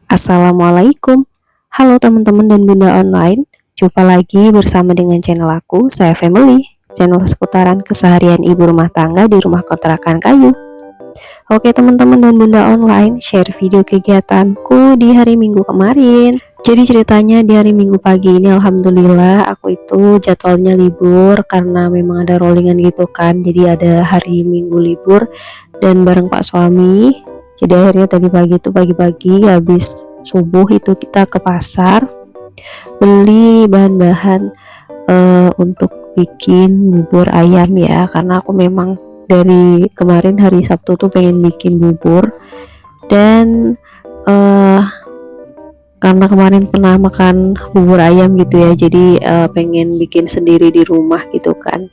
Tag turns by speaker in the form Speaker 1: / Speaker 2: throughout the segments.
Speaker 1: Assalamualaikum. Halo teman-teman dan bunda online. Jumpa lagi bersama dengan channel aku, saya Family. Channel seputaran keseharian ibu rumah tangga di rumah kontrakan kayu. Oke teman-teman dan bunda online, share video kegiatanku di hari Minggu kemarin. Jadi ceritanya di hari Minggu pagi ini alhamdulillah aku itu jadwalnya libur karena memang ada rollingan gitu kan. Jadi ada hari Minggu libur dan bareng Pak suami. Jadi akhirnya tadi pagi itu pagi-pagi habis subuh itu kita ke pasar beli bahan-bahan untuk bikin bubur ayam ya, karena aku memang dari kemarin hari Sabtu tuh pengen bikin bubur dan karena kemarin pernah makan bubur ayam gitu ya, jadi pengen bikin sendiri di rumah gitu kan.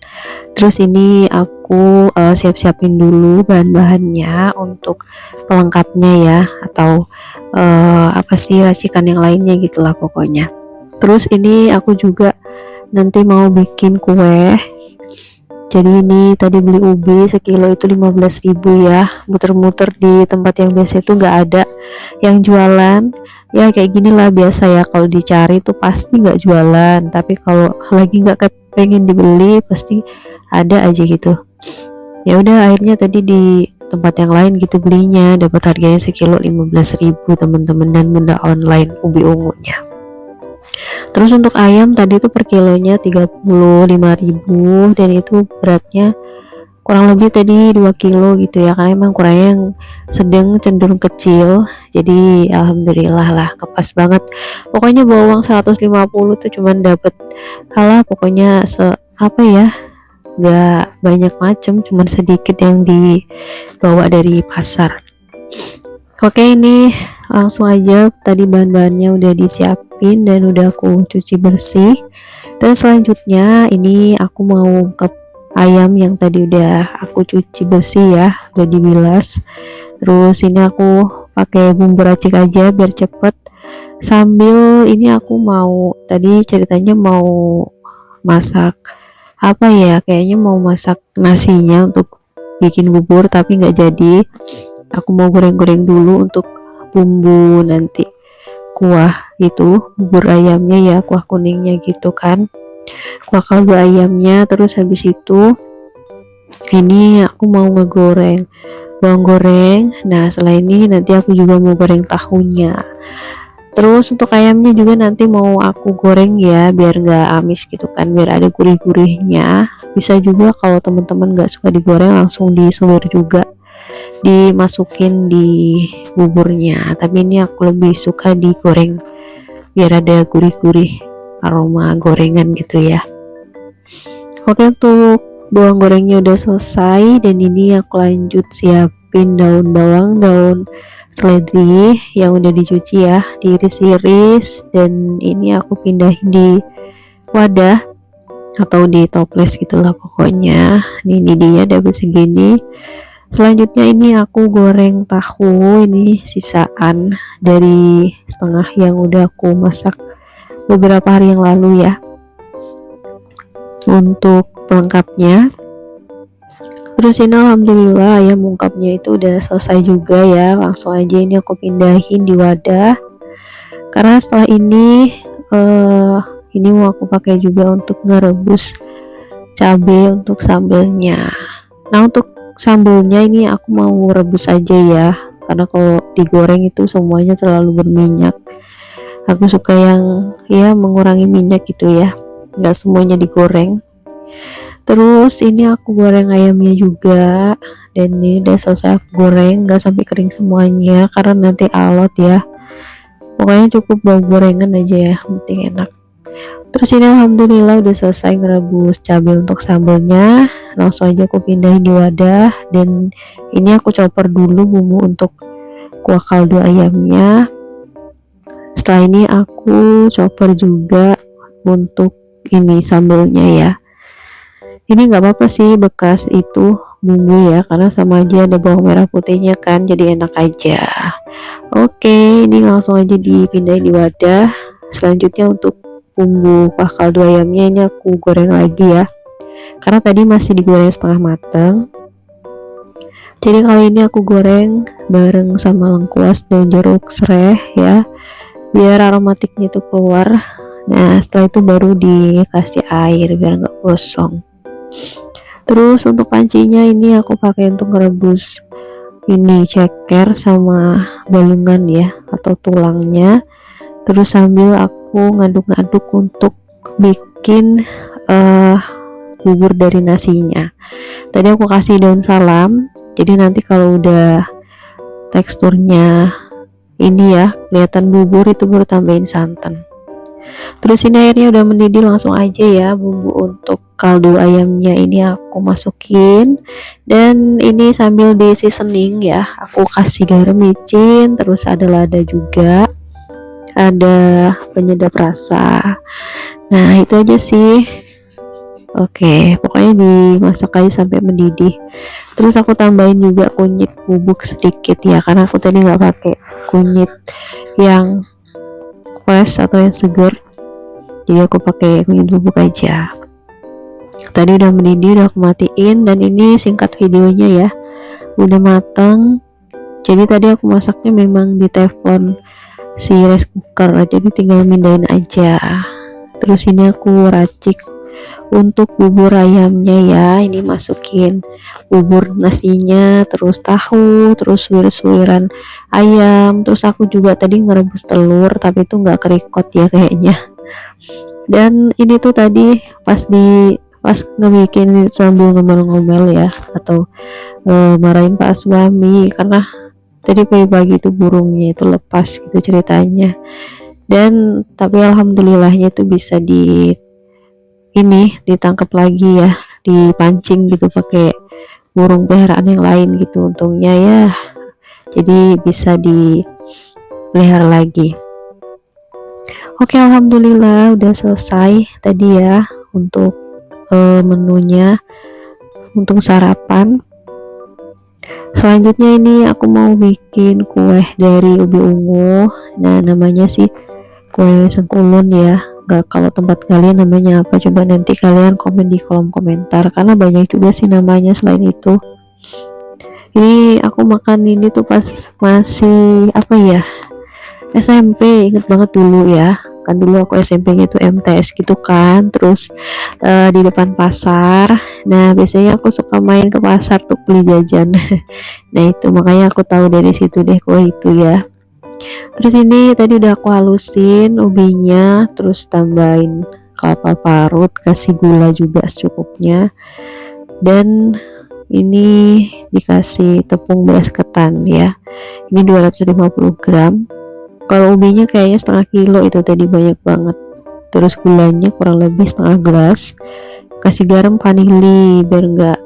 Speaker 1: Terus ini aku siap-siapin dulu bahan-bahannya untuk pelengkapnya ya, atau apa sih racikan yang lainnya gitulah pokoknya. Terus ini aku juga nanti mau bikin kue. Jadi ini tadi beli ubi sekilo itu 15.000 ya, muter-muter di tempat yang biasa itu nggak ada yang jualan ya, kayak gini lah biasa ya, kalau dicari tuh pasti nggak jualan, tapi kalau lagi nggak pengen dibeli pasti ada aja gitu. Ya udah akhirnya tadi di tempat yang lain gitu belinya, dapat harganya sekilo 15.000 teman-teman dan bunda online ubi ungunya. Terus untuk ayam tadi tuh per kilonya 35.000 dan itu beratnya kurang lebih tadi 2 kilo gitu ya, karena emang kurangnya yang sedang cenderung kecil, jadi alhamdulillah lah kepas banget. Pokoknya bawa uang 150 tuh cuman dapet halah pokoknya apa ya, gak banyak macam, cuman sedikit yang dibawa dari pasar. Oke, ini langsung aja tadi bahan-bahannya udah disiapin dan udah aku cuci bersih. Dan selanjutnya ini aku mau ke ayam yang tadi udah aku cuci bersih ya, udah dibilas. Terus ini aku pakai bumbu racik aja biar cepet. Sambil ini aku mau tadi ceritanya mau masak apa ya, kayaknya mau masak nasinya untuk bikin bubur tapi nggak jadi. Aku mau goreng-goreng dulu untuk bumbu nanti kuah itu bubur ayamnya ya, kuah kuningnya gitu kan, kuah kaldu ayamnya. Terus habis itu ini aku mau ngegoreng bawang goreng. Nah setelah ini nanti aku juga mau goreng tahunya. Terus untuk ayamnya juga nanti mau aku goreng ya biar nggak amis gitu kan, biar ada gurih-gurihnya. Bisa juga kalau teman-teman nggak suka digoreng langsung disuwir juga, dimasukin di buburnya, tapi ini aku lebih suka digoreng biar ada gurih-gurih aroma gorengan gitu ya. Oke, untuk bawang gorengnya udah selesai dan ini aku lanjut siapin daun bawang, daun seledri yang udah dicuci ya, diiris-iris, dan ini aku pindahin di wadah atau di toples gitulah pokoknya. Ini dia dapat segini. Selanjutnya ini aku goreng tahu, ini sisaan dari setengah yang udah aku masak beberapa hari yang lalu ya. Untuk pelengkapnya, terus ini alhamdulillah ayam ungkapnya itu udah selesai juga ya. Langsung aja ini aku pindahin di wadah, karena setelah ini mau aku pakai juga untuk ngerebus cabai untuk sambelnya. Nah untuk sambelnya ini aku mau rebus aja ya, karena kalau digoreng itu semuanya terlalu berminyak. Aku suka yang ya mengurangi minyak gitu ya, nggak semuanya digoreng. Terus ini aku goreng ayamnya juga, dan ini udah selesai aku goreng, nggak sampai kering semuanya karena nanti alot ya. Pokoknya cukup bau gorengan aja ya, penting enak. Terus ini alhamdulillah udah selesai ngerebus cabai untuk sambelnya. Langsung aja aku pindahin di wadah, dan ini aku chopper dulu bumbu untuk kuah kaldu ayamnya. Setelah ini aku chopper juga untuk ini sambelnya ya. Ini nggak apa-apa sih bekas itu bumbu ya, karena sama aja ada bawang merah putihnya kan, jadi enak aja. Oke, ini langsung aja dipindahin di wadah. Selanjutnya untuk bumbu kuah kaldu ayamnya ini aku goreng lagi ya, karena tadi masih digoreng setengah matang, Jadi kali ini aku goreng bareng sama lengkuas dan jeruk serai ya, biar aromatiknya itu keluar. Nah setelah itu baru dikasih air biar nggak gosong. Terus untuk pancinya ini aku pakai untuk merebus ini ceker sama balungan ya, atau tulangnya. Terus sambil aku ngaduk-ngaduk untuk bikin bubur dari nasinya. Tadi aku kasih daun salam, jadi nanti kalau udah teksturnya ini ya kelihatan bubur, itu baru tambahin santan. Terus ini airnya udah mendidih, langsung aja ya bumbu untuk kaldu ayamnya ini aku masukin. Dan ini sambil di seasoning ya, aku kasih garam micin, terus ada lada juga, ada penyedap rasa. Nah itu aja sih. Oke, pokoknya dimasak aja sampai mendidih. Terus aku tambahin juga kunyit bubuk sedikit ya, karena aku tadi nggak pakai kunyit yang fresh atau yang segar, jadi aku pakai kunyit bubuk aja. Tadi udah mendidih, udah aku matiin, dan ini singkat videonya ya, udah mateng. Jadi tadi aku masaknya memang di teflon si rice cooker, jadi tinggal mindahin aja. Terus ini aku racik untuk bubur ayamnya ya, ini masukin bubur nasinya, terus tahu, terus suir-suiran ayam. Terus aku juga tadi ngerebus telur, tapi itu nggak kerikot ya kayaknya. Dan ini tuh tadi pas ngebikin sambil ngomel-ngomel ya, atau marahin Pak suami karena tadi pagi-pagi itu burungnya itu lepas gitu ceritanya. Dan tapi alhamdulillahnya itu bisa ditangkap lagi ya, dipancing gitu pakai burung peliharaan yang lain gitu, untungnya ya, jadi bisa dipelihara lagi. Oke, alhamdulillah udah selesai tadi ya untuk menunya untuk sarapan. Selanjutnya ini aku mau bikin kue dari ubi ungu. Nah namanya sih kue sengkulun ya, nggak, kalau tempat kalian namanya apa, coba nanti kalian komen di kolom komentar, karena banyak juga sih namanya selain itu. Ini aku makan ini tuh pas masih apa ya, SMP, inget banget dulu ya, kan dulu aku SMP-nya itu MTS gitu kan. Terus di depan pasar, nah biasanya aku suka main ke pasar tuh beli jajan. Nah itu makanya aku tahu dari situ deh kue itu ya. Terus ini tadi udah aku halusin ubinya, terus tambahin kelapa parut, kasih gula juga secukupnya, dan ini dikasih tepung beras ketan ya, ini 250 gram. Kalau ubinya kayaknya setengah kilo itu tadi, banyak banget. Terus gulanya kurang lebih setengah gelas, kasih garam vanili biar enggak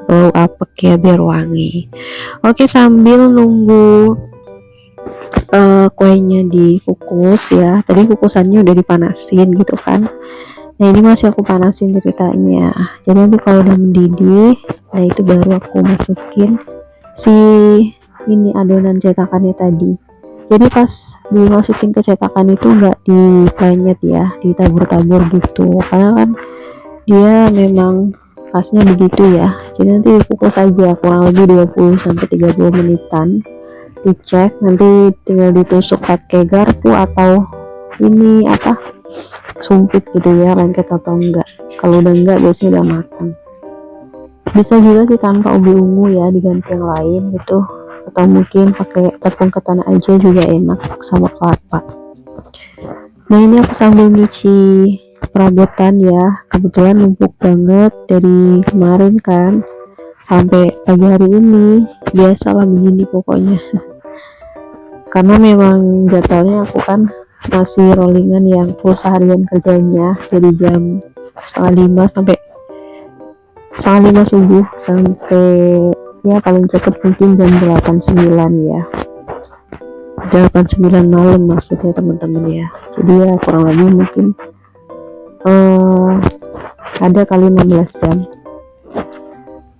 Speaker 1: bau apek ya, biar wangi. Oke, sambil nunggu kuenya dikukus ya, tadi kukusannya udah dipanasin gitu kan. Nah ini masih aku panasin ceritanya, jadi nanti kalau udah mendidih, nah itu baru aku masukin si ini adonan cetakannya tadi. Jadi pas dimasukin ke cetakan itu nggak dipenyet ya, ditabur-tabur gitu, karena kan dia memang khasnya begitu ya. Jadi nanti dikukus aja kurang lebih 20-30 menitan, dicek, nanti tinggal ditusuk pakai garpu atau ini apa, sumpit gitu ya, lengket atau enggak. Kalau udah enggak biasanya udah matang. Bisa juga sih tanpa ubi ungu ya, diganti yang lain gitu, atau mungkin pakai tepung ketan aja juga enak sama kelapa. Nah ini aku sambil nyuci perabotan ya, kebetulan numpuk banget dari kemarin kan sampai pagi hari ini, biasalah begini pokoknya. Karena memang jadwalnya aku kan masih rollingan yang full seharian kerjanya, dari jam setengah 5 sampai setengah 5 subuh sampai ya paling cepet mungkin jam 8-9 ya, 8-9 malam maksudnya teman-teman ya. Jadi ya kurang lebih mungkin ada kali 16 jam.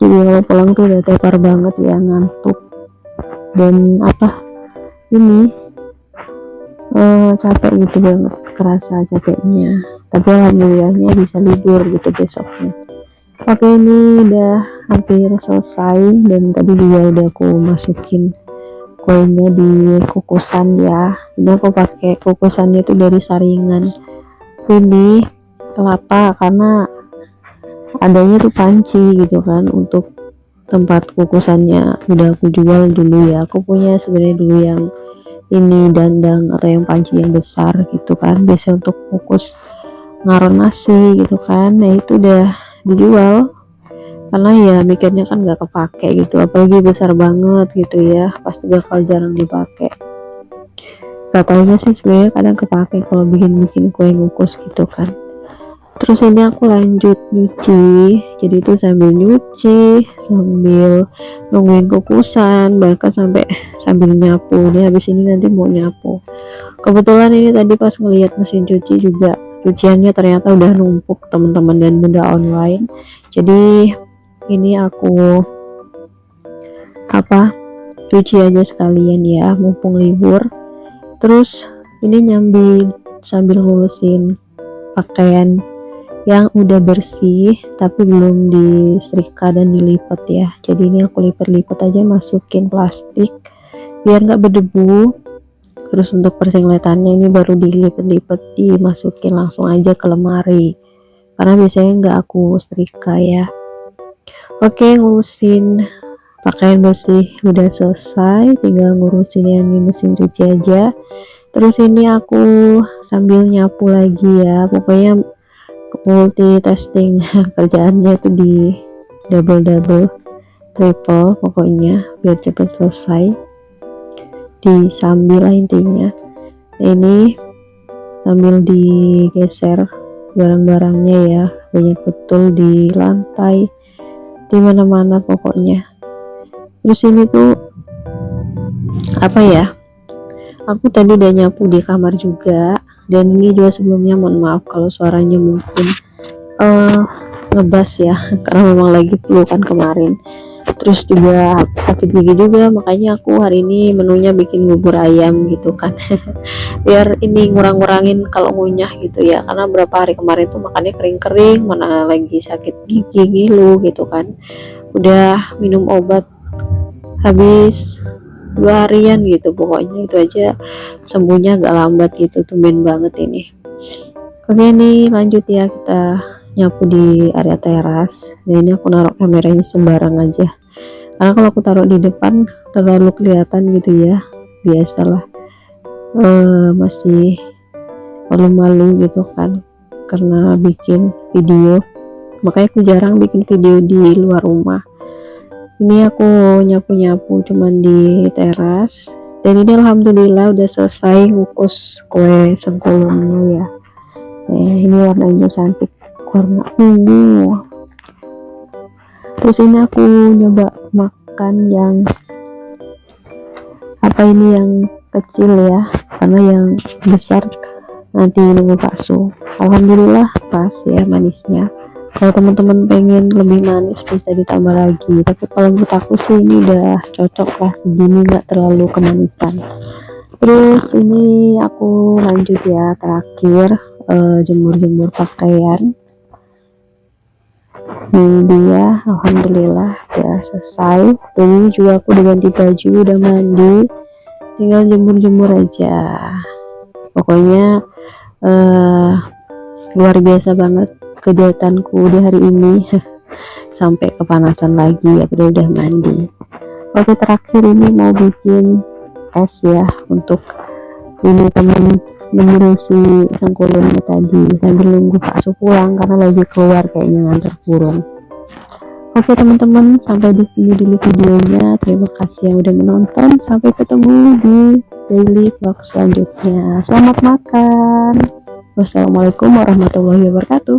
Speaker 1: Jadi kalau pulang tuh udah tepar banget ya, ngantuk dan apa ini capek gitu banget, kerasa capeknya. Tapi alhamdulillahnya bisa libur gitu besoknya. Oke, ini udah hampir selesai, dan tadi juga udah aku masukin kuenya di kukusan ya. Ini aku pakai kukusannya itu dari Saringan. Ini kelapa karena adanya tuh panci gitu kan, untuk tempat kukusannya udah aku jual dulu ya. Aku punya sebenarnya dulu yang ini dandang atau yang panci yang besar gitu kan, biasa untuk kukus ngaron nasi gitu kan. Nah itu udah dijual karena ya mikirnya kan nggak kepake gitu, apalagi besar banget gitu ya, pasti bakal jarang dipakai. Gak taunya sih sebenarnya kadang kepake kalau bikin kue ngukus gitu kan. Terus ini aku lanjut nyuci, jadi itu sambil nyuci sambil nungguin kukusan, bahkan sambil nyapu. Ini habis ini nanti mau nyapu. Kebetulan ini tadi pas ngeliat mesin cuci juga cuciannya ternyata udah numpuk teman-teman dan bunda online, jadi ini aku cuci aja sekalian ya mumpung libur. Terus ini nyambi sambil ngurusin pakaian yang udah bersih tapi belum disetrika dan dilipat ya. Jadi ini aku lipat-lipat aja, masukin plastik biar nggak berdebu. Terus untuk persingletannya ini baru dilipat-lipat, dimasukin langsung aja ke lemari karena biasanya nggak aku setrika ya. Oke, ngurusin pakaian bersih udah selesai, tinggal ngurusin yang di mesin cuci aja. Terus ini aku sambil nyapu lagi ya, pokoknya multitasking kerjaannya tuh di double triple pokoknya biar cepet selesai, disambil lah intinya. Ini sambil digeser barang-barangnya ya, banyak betul di lantai, di mana-mana pokoknya. Terus ini tuh aku tadi udah nyapu di kamar juga, dan ini juga sebelumnya mohon maaf kalau suaranya mungkin ngebas ya karena memang lagi flu kan kemarin, terus juga sakit gigi juga, makanya aku hari ini menunya bikin bubur ayam gitu kan biar ini ngurang-ngurangin kalau ngunyah gitu ya, karena berapa hari kemarin tuh makannya kering-kering, mana lagi sakit gigi ngilu gitu kan. Udah minum obat habis 2 harian gitu, pokoknya itu aja sembuhnya agak lambat gitu, tumben banget ini. Oke, ini lanjut ya, kita nyapu di area teras. Nah ini aku naruh kameranya sembarang aja karena kalau aku taruh di depan terlalu kelihatan gitu ya, biasalah masih malu-malu gitu kan karena bikin video, makanya aku jarang bikin video di luar rumah. Ini aku nyapu-nyapu cuman di teras, dan ini alhamdulillah udah selesai ngukus kue sengkulungnya ya. Ini warnanya cantik, warna ungu. Terus ini aku nyoba makan yang yang kecil ya, karena yang besar nanti nunggu bakso. Alhamdulillah pas ya manisnya. Kalau teman-teman pengen lebih manis bisa ditambah lagi, tapi kalau menurut aku sih ini udah cocok lah segini, nggak terlalu kemanisan. Terus ini aku lanjut ya, terakhir jemur-jemur pakaian. Ini dia, alhamdulillah udah selesai. Dan ini juga aku udah ganti baju, udah mandi, tinggal jemur-jemur aja. Pokoknya luar biasa banget kegiatanku di hari ini sampai kepanasan lagi ya, udah mandi. Oke, terakhir ini mau bikin es ya untuk ini temen menyurusi sengkulungnya tadi sambil nunggu bakso pulang karena lagi keluar kayaknya ngantar burung. Oke teman-teman, sampai di sini dulu videonya. Terima kasih yang udah menonton. Sampai ketemu di daily vlog selanjutnya. Selamat makan. Wassalamualaikum warahmatullahi wabarakatuh.